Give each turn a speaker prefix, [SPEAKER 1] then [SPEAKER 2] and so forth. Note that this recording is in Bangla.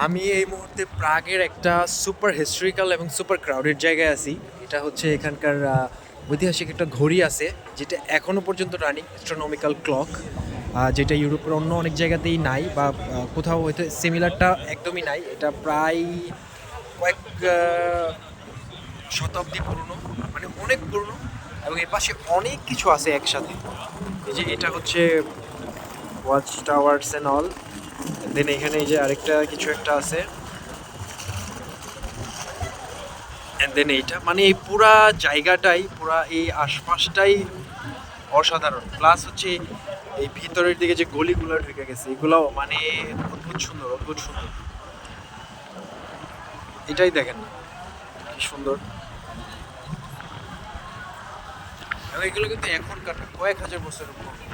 [SPEAKER 1] আমি এই মুহূর্তে প্রাগের একটা সুপার হিস্ট্রিক্যাল এবং সুপার ক্রাউডেড জায়গায় আছি। এটা হচ্ছে এখানকার ঐতিহাসিক একটা ঘড়ি আছে, যেটা এখনো পর্যন্ত রানিং, অ্যাস্ট্রোনমিক্যাল ক্লক, যেটা ইউরোপের অন্য অনেক জায়গাতেই নাই, বা কোথাও হয়তো সিমিলারটা একদমই নাই। এটা প্রায় কয়েক শতাব্দী পুরনো, মানে অনেক পুরনো। এবং এর পাশে অনেক কিছু আছে একসাথে। এই যে এটা হচ্ছে ওয়াচ টাওয়ার্স এন্ড অল। দেন এখানে এই যে আরেকটা কিছু একটা আছে। এন্ড দেন এইটা, মানে এই পুরা জায়গাটাই, পুরা এই আশপাশটাই অসাধারণ। প্লাস হচ্ছে এই ভিতরের দিকে যে গলিগুলো ঢুকে গেছে, এগুলো মানে অদ্ভুত সুন্দর, অদ্ভুত সুন্দর। এটাই দেখেন না কি সুন্দর। এবং এগুলো কিন্তু এখনকার না, কয়েক হাজার বছরের পুরনো।